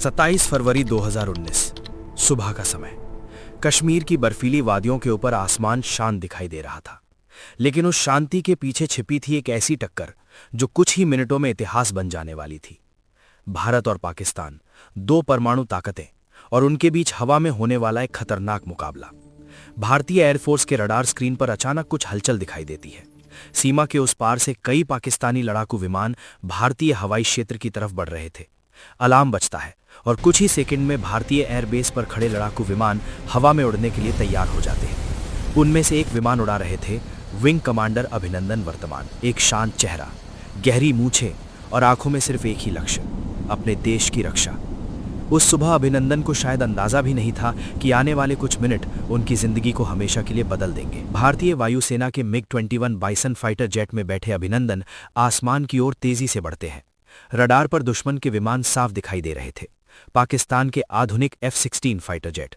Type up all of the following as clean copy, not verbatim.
27 फरवरी 2019 सुबह का समय। कश्मीर की बर्फीली वादियों के ऊपर आसमान शांत दिखाई दे रहा था, लेकिन उस शांति के पीछे छिपी थी एक ऐसी टक्कर जो कुछ ही मिनटों में इतिहास बन जाने वाली थी। भारत और पाकिस्तान, दो परमाणु ताकतें, और उनके बीच हवा में होने वाला एक खतरनाक मुकाबला। भारतीय एयरफोर्स के रडार स्क्रीन पर अचानक कुछ हलचल दिखाई देती है। सीमा के उस पार से कई पाकिस्तानी लड़ाकू विमान भारतीय हवाई क्षेत्र की तरफ बढ़ रहे थे। अलार्म बजता है और कुछ ही सेकंड में भारतीय एयरबेस पर खड़े लड़ाकू विमान हवा में उड़ने के लिए तैयार हो जाते हैं। उनमें से एक विमान उड़ा रहे थे विंग कमांडर अभिनंदन वर्तमान। एक शांत चेहरा, गहरी मूछें और आंखों में सिर्फ एक ही लक्ष्य, अपने देश की रक्षा। उस सुबह अभिनंदन को शायद अंदाजा भी नहीं था कि आने वाले कुछ मिनट उनकी जिंदगी को हमेशा के लिए बदल देंगे। भारतीय वायुसेना के MiG-21 बाइसन फाइटर जेट में बैठे अभिनंदन आसमान की ओर तेजी से बढ़ते हैं। रडार पर दुश्मन के विमान साफ दिखाई दे रहे थे, पाकिस्तान के आधुनिक F-16 फाइटर जेट।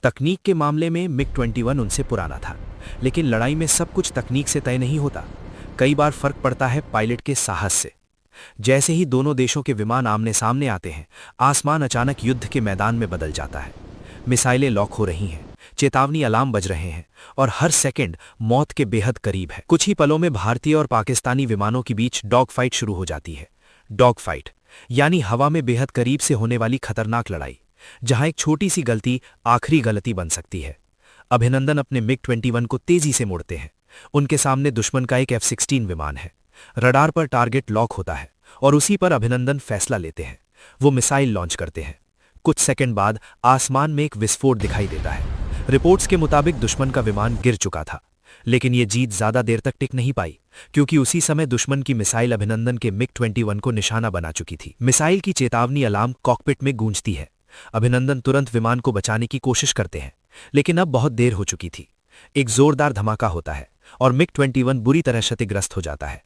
तकनीक के मामले में MiG-21 उनसे पुराना था, लेकिन लड़ाई में सब कुछ तकनीक से तय नहीं होता। कई बार फर्क पड़ता है पायलट के साहस से। जैसे ही दोनों देशों के विमान आमने सामने आते हैं, आसमान अचानक युद्ध के मैदान में बदल जाता है। मिसाइलें लॉक हो रही हैं, चेतावनी अलार्म बज रहे हैं और हर सेकंड मौत के बेहद करीब है। कुछ ही पलों में भारतीय और पाकिस्तानी विमानों के बीच डॉग फाइट शुरू हो जाती है। डॉग फाइट यानी हवा में बेहद करीब से होने वाली खतरनाक लड़ाई, जहां एक छोटी सी गलती आखिरी गलती बन सकती है। अभिनंदन अपने MiG-21 को तेजी से मोड़ते हैं। उनके सामने दुश्मन का एक F-16 विमान है। रडार पर टारगेट लॉक होता है और उसी पर अभिनंदन फैसला लेते हैं। वो मिसाइल लॉन्च करते हैं। कुछ सेकंड बाद आसमान में एक विस्फोट दिखाई देता है। रिपोर्ट्स के मुताबिक दुश्मन का विमान गिर चुका था, लेकिन ये जीत ज्यादा देर तक टिक नहीं पाई, क्योंकि उसी समय दुश्मन की मिसाइल अभिनंदन के MiG-21 को निशाना बना चुकी थी। मिसाइल की चेतावनी अलार्म कॉकपिट में गूंजती है। अभिनंदन तुरंत विमान को बचाने की कोशिश करते हैं, लेकिन अब बहुत देर हो चुकी थी। एक जोरदार धमाका होता है और MiG-21 बुरी तरह क्षतिग्रस्त हो जाता है।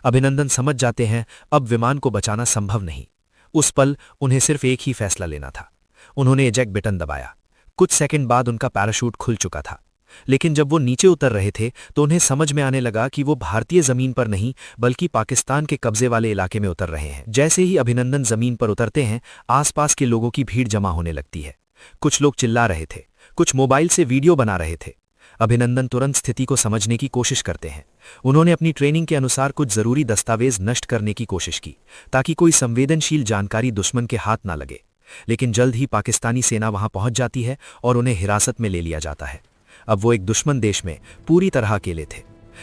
अभिनंदन समझ जाते हैं अब विमान को बचाना संभव नहीं। उस पल उन्हें सिर्फ एक ही फैसला लेना था। उन्होंने एजेक्ट बटन दबाया। कुछ सेकंड बाद उनका पैराशूट खुल चुका था, लेकिन जब वो नीचे उतर रहे थे तो उन्हें समझ में आने लगा कि वो भारतीय जमीन पर नहीं बल्कि पाकिस्तान के कब्जे वाले इलाके में उतर रहे हैं। जैसे ही अभिनंदन जमीन पर उतरते हैं, आसपास के लोगों की भीड़ जमा होने लगती है। कुछ लोग चिल्ला रहे थे, कुछ मोबाइल से वीडियो बना रहे थे। अभिनंदन तुरंत स्थिति को समझने की कोशिश करते हैं। उन्होंने अपनी ट्रेनिंग के अनुसार कुछ जरूरी दस्तावेज नष्ट करने की कोशिश की, ताकि कोई संवेदनशील जानकारी दुश्मन के हाथ ना लगे। लेकिन जल्द ही पाकिस्तानी सेना वहां पहुंच जाती है और उन्हें हिरासत में ले लिया जाता है। अब वो एक दुश्मन देश में पूरी तरह अकेले थे,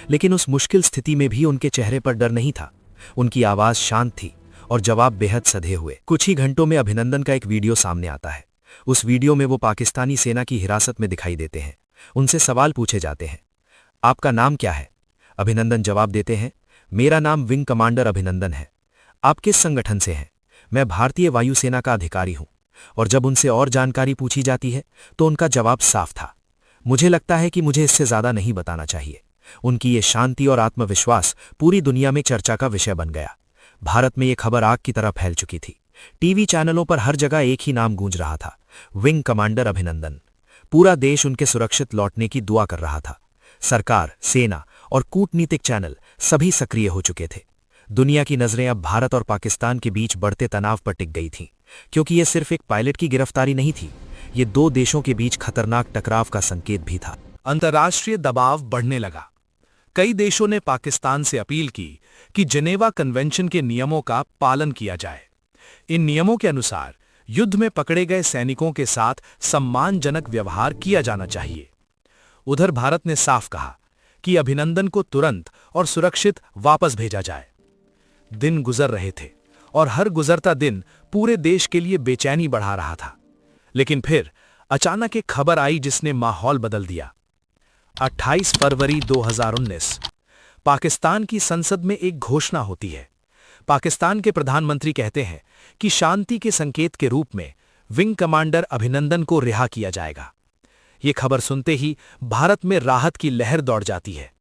लेकिन उस मुश्किल स्थिति में भी उनके चेहरे पर डर नहीं था। उनकी आवाज शांत थी और जवाब बेहद सधे हुए। कुछ ही घंटों में अभिनंदन का एक वीडियो सामने आता है। उस वीडियो में वो पाकिस्तानी सेना की हिरासत में दिखाई देते हैं। उनसे सवाल पूछे जाते हैं, आपका नाम क्या है? अभिनंदन जवाब देते हैं, मेरा नाम विंग कमांडर अभिनंदन है। आप किस संगठन से हैं? मैं भारतीय वायुसेना का अधिकारी हूं। और जब उनसे और जानकारी पूछी जाती है तो उनका जवाब साफ था, मुझे लगता है कि मुझे इससे ज्यादा नहीं बताना चाहिए। उनकी ये शांति और आत्मविश्वास पूरी दुनिया में चर्चा का विषय बन गया। भारत में ये खबर आग की तरह फैल चुकी थी। टीवी चैनलों पर हर जगह एक ही नाम गूंज रहा था, विंग कमांडर अभिनंदन। पूरा देश उनके सुरक्षित लौटने की दुआ कर रहा था। सरकार, सेना और कूटनीतिक चैनल सभी सक्रिय हो चुके थे। दुनिया की नजरें अब भारत और पाकिस्तान के बीच बढ़ते तनाव पर टिक गई थीं, क्योंकि यह सिर्फ एक पायलट की गिरफ्तारी नहीं थी, ये दो देशों के बीच खतरनाक टकराव का संकेत भी था। अंतर्राष्ट्रीय दबाव बढ़ने लगा। कई देशों ने पाकिस्तान से अपील की कि जिनेवा कन्वेंशन के नियमों का पालन किया जाए। इन नियमों के अनुसार युद्ध में पकड़े गए सैनिकों के साथ सम्मानजनक व्यवहार किया जाना चाहिए। उधर भारत ने साफ कहा कि अभिनंदन को तुरंत और सुरक्षित वापस भेजा जाए। दिन गुजर रहे थे और हर गुजरता दिन पूरे देश के लिए बेचैनी बढ़ा रहा था। लेकिन फिर अचानक एक खबर आई जिसने माहौल बदल दिया। 28 फरवरी 2019 पाकिस्तान की संसद में एक घोषणा होती है। पाकिस्तान के प्रधानमंत्री कहते हैं कि शांति के संकेत के रूप में विंग कमांडर अभिनंदन को रिहा किया जाएगा। यह खबर सुनते ही भारत में राहत की लहर दौड़ जाती है।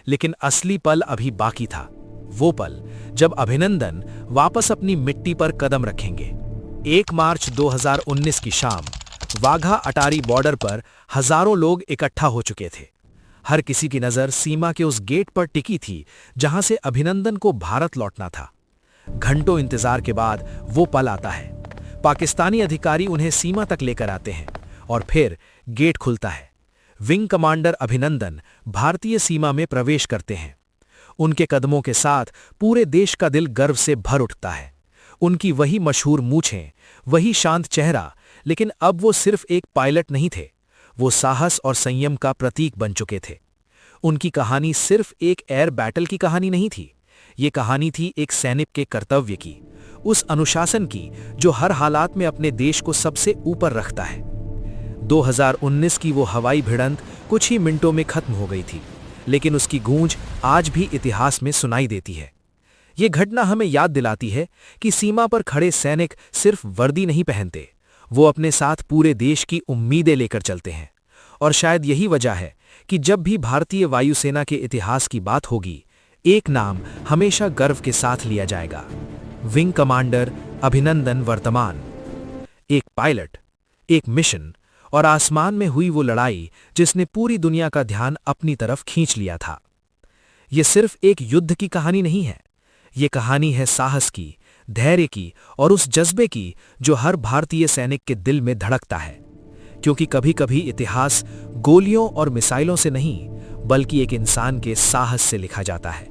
लेकिन असली पल अभी बाकी था, वो पल जब अभिनंदन वापस अपनी मिट्टी पर कदम रखेंगे। 1 मार्च 2019 की शाम वाघा अटारी बॉर्डर पर हजारों लोग इकट्ठा हो चुके थे। हर किसी की नजर सीमा के उस गेट पर टिकी थी जहां से अभिनंदन को भारत लौटना था। घंटों इंतजार के बाद वो पल आता है। पाकिस्तानी अधिकारी उन्हें सीमा तक लेकर आते हैं और फिर गेट खुलता है। विंग कमांडर अभिनंदन भारतीय सीमा में प्रवेश करते हैं। उनके कदमों के साथ पूरे देश का दिल गर्व से भर उठता है। उनकी वही मशहूर मूछें, वही शांत चेहरा, लेकिन अब वो सिर्फ एक पायलट नहीं थे, वो साहस और संयम का प्रतीक बन चुके थे। उनकी कहानी सिर्फ एक एयर बैटल की कहानी नहीं थी, ये कहानी थी एक सैनिक के कर्तव्य की, उस अनुशासन की जो हर हालात में अपने देश को सबसे ऊपर रखता है। 2019 की वो हवाई भिड़ंत कुछ ही मिनटों में खत्म हो गई थी, लेकिन उसकी गूंज आज भी इतिहास में सुनाई देती है। ये घटना हमें याद दिलाती है कि सीमा पर खड़े सैनिक सिर्फ वर्दी नहीं पहनते, वो अपने साथ पूरे देश की उम्मीदें लेकर चलते हैं। और शायद यही वजह है कि जब भी भारतीय वायुसेना के इतिहास की बात होगी, एक नाम हमेशा गर्व के साथ लिया जाएगा, विंग कमांडर अभिनंदन वर्तमान। एक पायलट, एक मिशन और आसमान में हुई वो लड़ाई जिसने पूरी दुनिया का ध्यान अपनी तरफ खींच लिया था। ये सिर्फ एक युद्ध की कहानी नहीं है, ये कहानी है साहस की, धैर्य की और उस जज्बे की जो हर भारतीय सैनिक के दिल में धड़कता है। क्योंकि कभी-कभी इतिहास गोलियों और मिसाइलों से नहीं, बल्कि एक इंसान के साहस से लिखा जाता है।